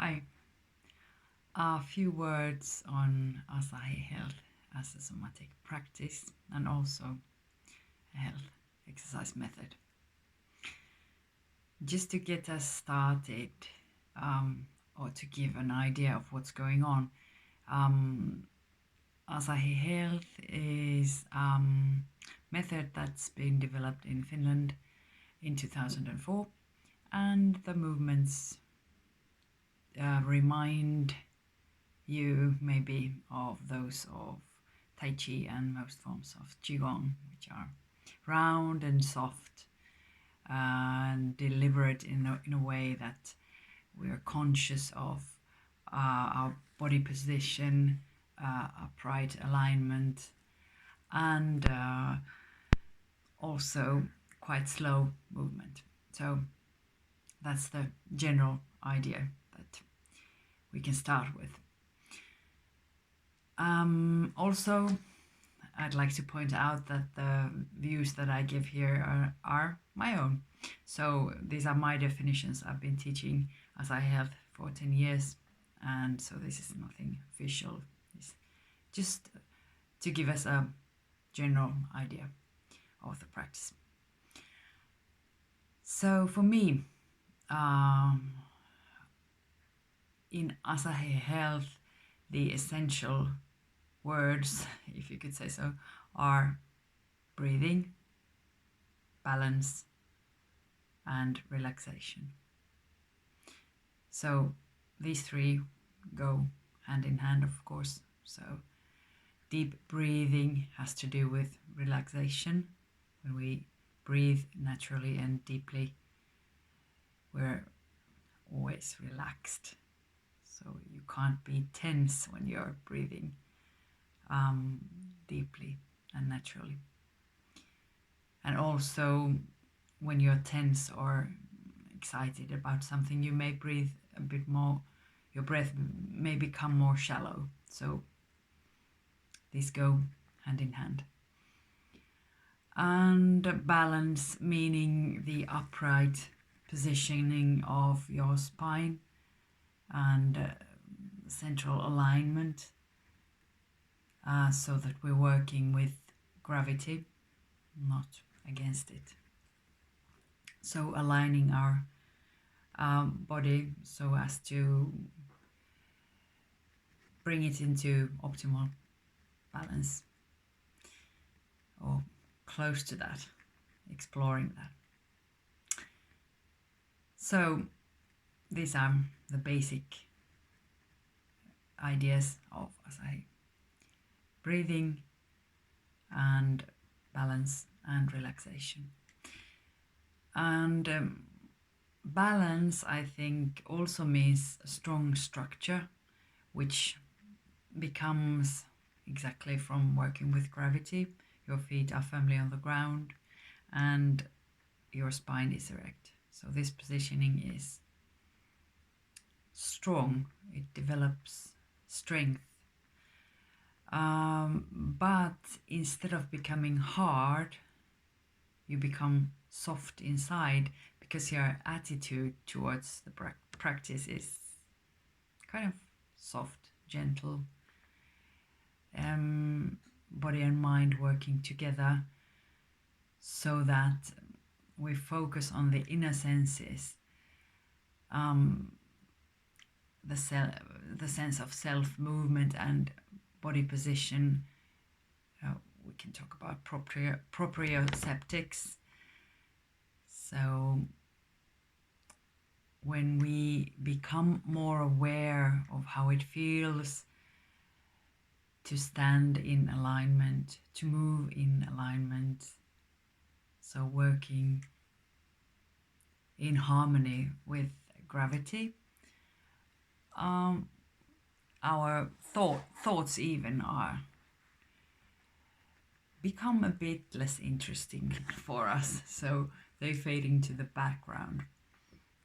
Hi. A few words on Asahi Health as a somatic practice and also a health exercise method. Just to get us started, or to give an idea of what's going on, Asahi Health is a method that's been developed in Finland in 2004, and the movements remind you maybe of those of Tai Chi and most forms of Qigong, which are round and soft and deliberate in a way that we are conscious of our body position, upright alignment, and also quite slow movement. So that's the general idea that we can start with. Also, I'd like to point out that the views that I give here are my own. So these are my definitions. I've been teaching Asahi Health for 10 years, and so this is nothing official. It's just to give us a general idea of the practice. So for me, in Asahi Health, the essential words, if you could say so, are breathing, balance, and relaxation. So these three go hand in hand, of course. So deep breathing has to do with relaxation. When we breathe naturally and deeply, we're always relaxed. So you can't be tense when you're breathing deeply and naturally. And also, when you're tense or excited about something, you may breathe a bit more. Your breath may become more shallow. So these go hand in hand. And balance, meaning the upright positioning of your spine and central alignment, so that we're working with gravity, not against it. So aligning our body so as to bring it into optimal balance, or close to that, exploring that. So these are the basic ideas of Asahi: breathing and balance and relaxation. And balance, I think, also means a strong structure, which becomes exactly from working with gravity. Your feet are firmly on the ground and your spine is erect. So this positioning is strong, it develops strength. But instead of becoming hard, you become soft inside, because your attitude towards the practice is kind of soft, gentle. Body and mind working together so that we focus on the inner senses, the sense of self-movement and body position. We can talk about proprioceptics. So when we become more aware of how it feels to stand in alignment, to move in alignment, so working in harmony with gravity, our thoughts even become a bit less interesting for us, so they fade into the background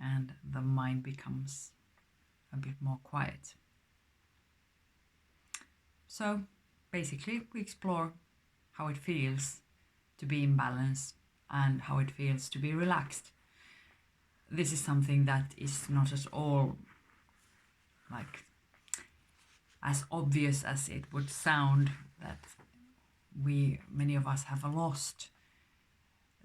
and the mind becomes a bit more quiet. So basically we explore how it feels to be in balance and how it feels to be relaxed. This is something that is not at all like as obvious as it would sound, that many of us have lost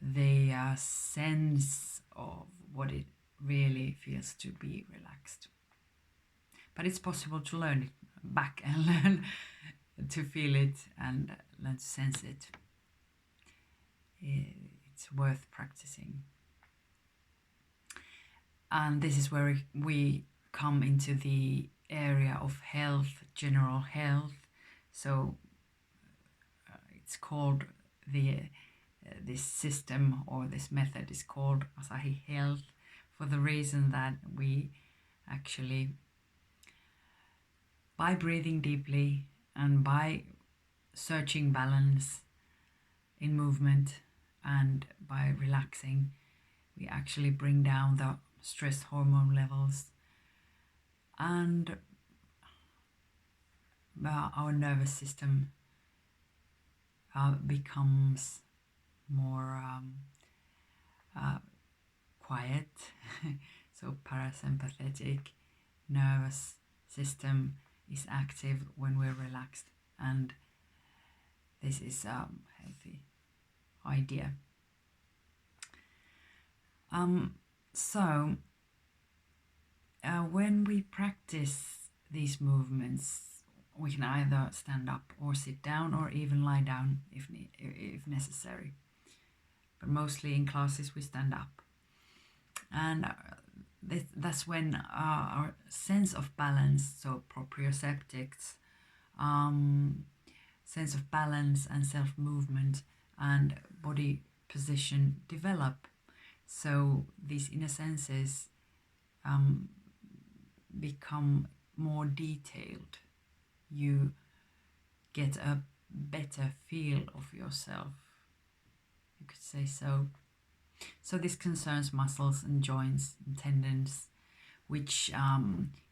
the sense of what it really feels to be relaxed. But it's possible to learn it back and learn to feel it and learn to sense it. It's worth practicing. And this is where we come into the area of health, general health. So it's called this system or this method is called Asahi Health for the reason that we actually, by breathing deeply and by searching balance in movement and by relaxing, we actually bring down the stress hormone levels, and our nervous system becomes more quiet. So parasympathetic nervous system is active when we're relaxed, and this is a healthy idea. So when we practice these movements, we can either stand up or sit down or even lie down if necessary. But mostly in classes we stand up. And that's when our sense of balance, so proprioceptics, sense of balance and self-movement and body position develop. So these inner senses become more detailed. You get a better feel of yourself, you could say so. So this concerns muscles and joints and tendons, which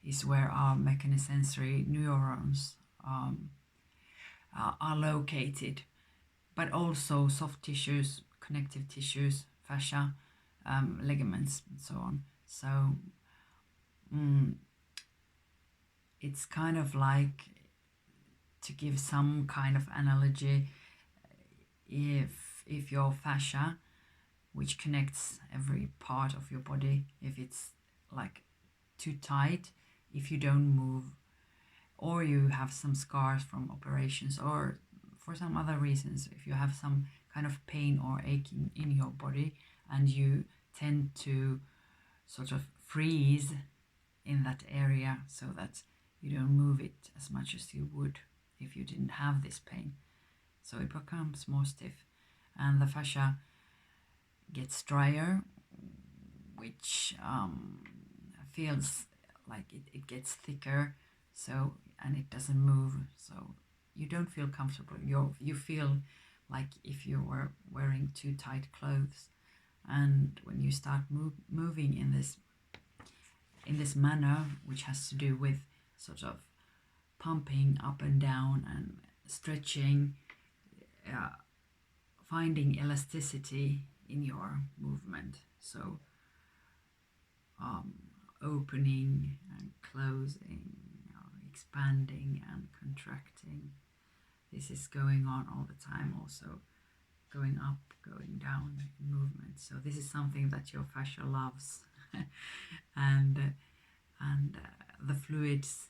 is where our mechanosensory neurons are located, but also soft tissues, connective tissues, fascia, ligaments, and so on. So it's kind of like, to give some kind of analogy, if your fascia, which connects every part of your body, if it's like too tight, if you don't move, or you have some scars from operations, or for some other reasons, if you have some kind of pain or aching in your body and you tend to sort of freeze in that area so that you don't move it as much as you would if you didn't have this pain. So it becomes more stiff and the fascia gets drier, which feels like it gets thicker, so, and it doesn't move, so you don't feel comfortable. You feel like if you were wearing too tight clothes. And when you start moving in this manner, which has to do with sort of pumping up and down and stretching, finding elasticity in your movement, so opening and closing, expanding and contracting, this is going on all the time, also going up, going down in movement. So this is something that your fascia loves. and the fluids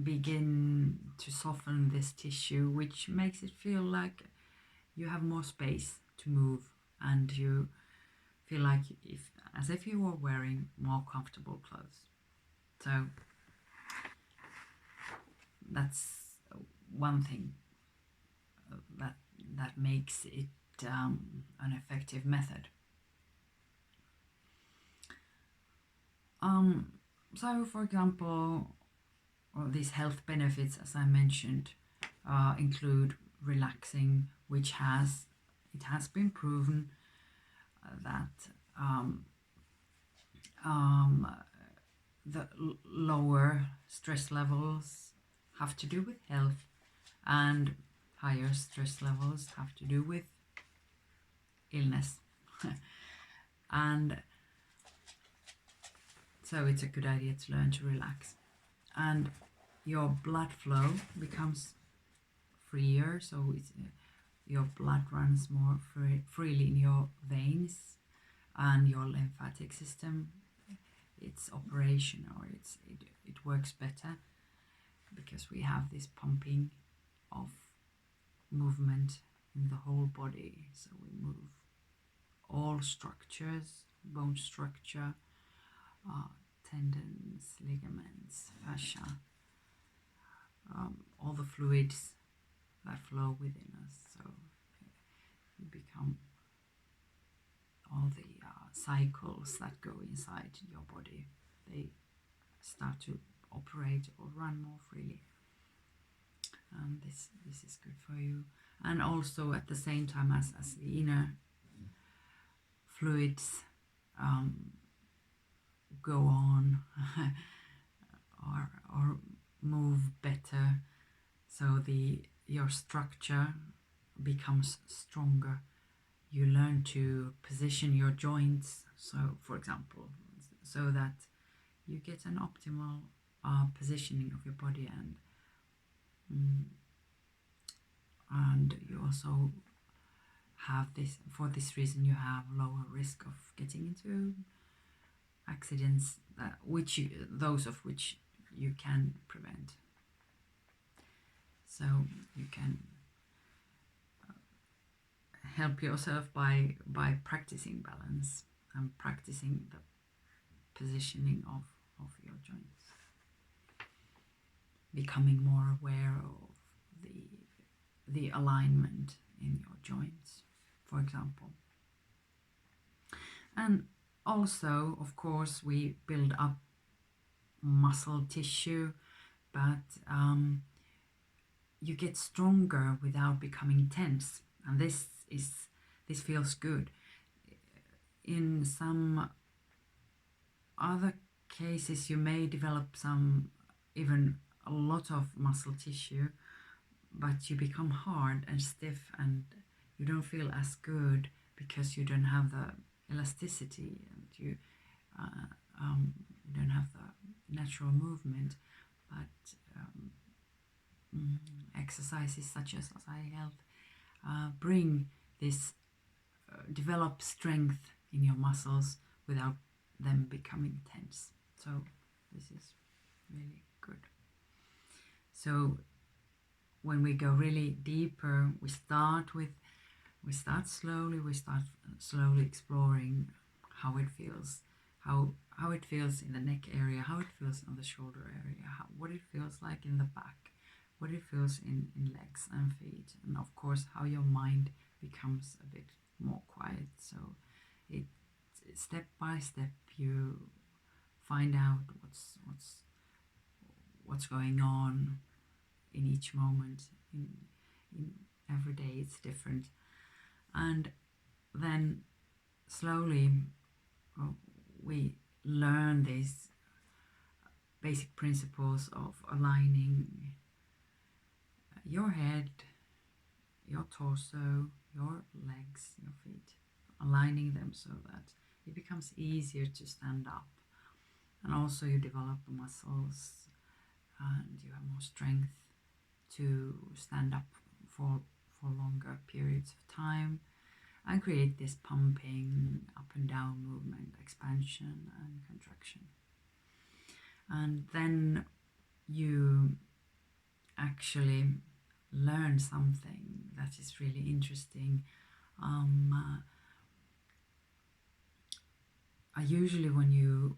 begin to soften this tissue, which makes it feel like you have more space to move, and you feel like as if you were wearing more comfortable clothes. So that's one thing that makes it an effective method. So for example, these health benefits, as I mentioned, include relaxing, which has been proven that the lower stress levels have to do with health, and higher stress levels have to do with illness. And So it's a good idea to learn to relax. And your blood flow becomes freer, so your blood runs more freely in your veins, and your lymphatic system, it's operation, or it works better because we have this pumping of movement in the whole body. So we move all structures, bone structure, tendons, ligaments, fascia, all the fluids that flow within us. So you become all the cycles that go inside your body, they start to operate or run more freely. And this is good for you. And also at the same time as the inner fluids go on or move better, so your structure becomes stronger. You learn to position your joints, so for example, so that you get an optimal positioning of your body, and you also have this, for this reason you have lower risk of getting into accidents, those of which you can prevent. So you can help yourself by practicing balance and practicing the positioning of your joints, becoming more aware of the alignment in your joints, for example. And also, of course, we build up muscle tissue, but you get stronger without becoming tense, and this feels good. In some other cases, you may develop even a lot of muscle tissue, but you become hard and stiff, and you don't feel as good because you don't have the elasticity, and you don't have the natural movement. But exercises such as Asahi Health bring this, develop strength in your muscles without them becoming tense. So this is really good. So when we go really deeper, we start slowly exploring how it feels, how it feels in the neck area, how it feels on the shoulder area, what it feels like in the back, what it feels in legs and feet, and of course how your mind becomes a bit more quiet. So step by step you find out what's going on in each moment. In every day it's different, and then slowly we learn these basic principles of aligning your head, your torso, your legs, your feet, aligning them so that it becomes easier to stand up, and also you develop muscles and you have more strength to stand up for longer periods of time and create this pumping up and down movement, expansion and contraction. And then you actually learn something that is really interesting. Usually when you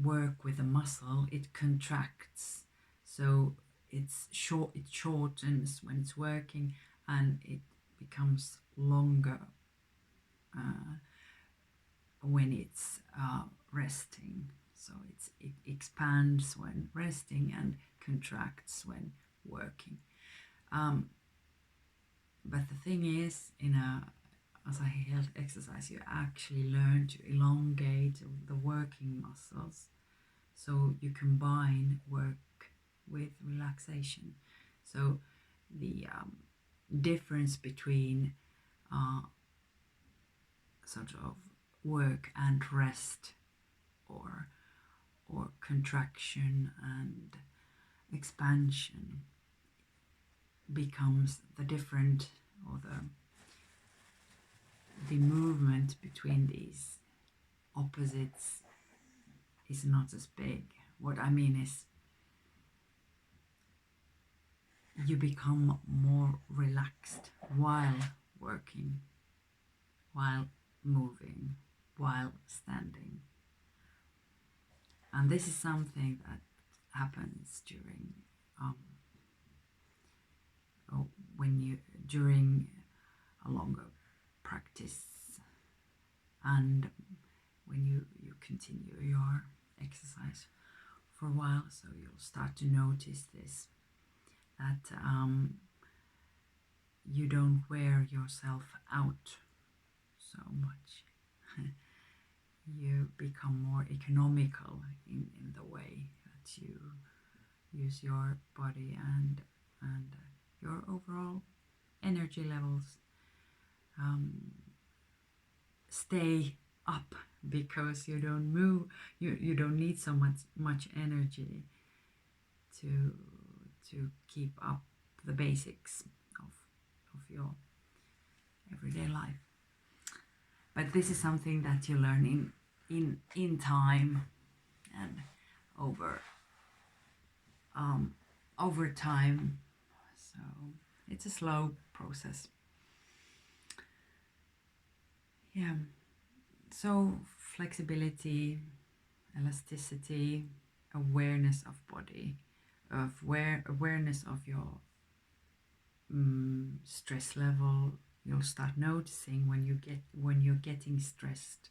work with a muscle, it contracts, so it shortens when it's working, and it becomes longer when it's resting. So it expands when resting and contracts when working. But the thing is, in a Asahi Health exercise, you actually learn to elongate the working muscles. So you combine work with relaxation. So the difference between sort of work and rest, or or contraction and expansion becomes the different, or the movement between these opposites is not as big. What I mean is you become more relaxed while working, while moving, while standing. And this is something that happens during during a longer practice, and when you continue your exercise for a while. So you'll start to notice this, that you don't wear yourself out so much. You become more economical in the way that you use your body, and your overall energy levels stay up, because you don't move, you don't need so much energy to keep up the basics of your everyday life. But this is something that you learn in time, and over time. So it's a slow process. Yeah. So flexibility, elasticity, awareness of body, awareness of your stress level. You'll start noticing when you're getting stressed,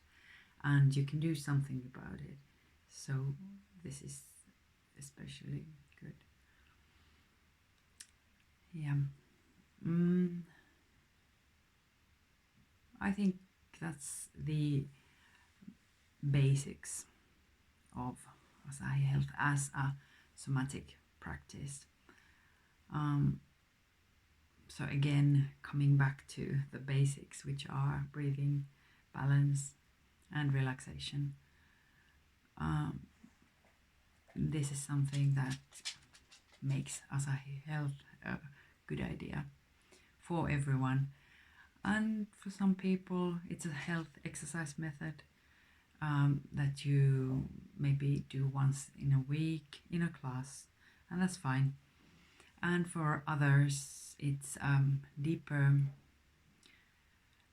and you can do something about it. So this is especially good. Yeah. I think that's the basics of Asahi Health as a somatic practice. So again, coming back to the basics, which are breathing, balance, and relaxation. This is something that makes Asahi Health a good idea for everyone. And for some people, it's a health exercise method that you maybe do once in a week in a class, and that's fine. And for others, it's deeper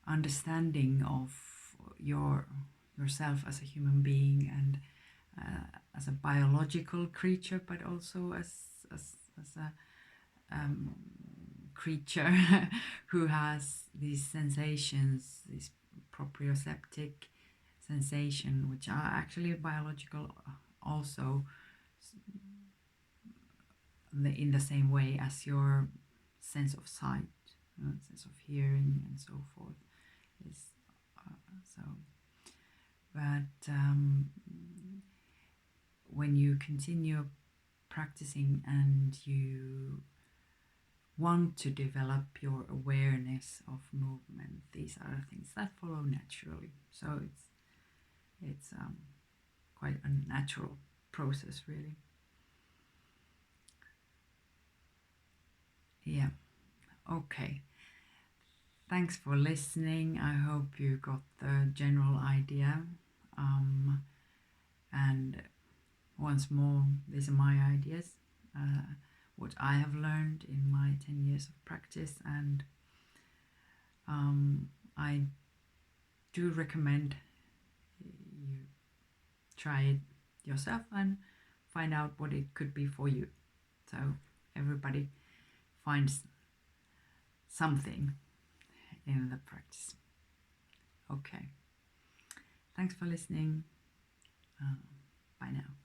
understanding of yourself as a human being, and as a biological creature, but also as a creature who has these sensations, these proprioceptive sensation, which are actually biological also, in the same way as your sense of sight, sense of hearing, and so forth is so. But when you continue practicing and you want to develop your awareness of movement, these are things that follow naturally. So it's quite a natural process, really. Yeah. Okay. Thanks for listening. I hope you got the general idea. And once more, these are my ideas, what I have learned in my 10 years of practice, and I do recommend you try it yourself and find out what it could be for you. So everybody finds something in the practice. Okay. Thanks for listening. Bye now.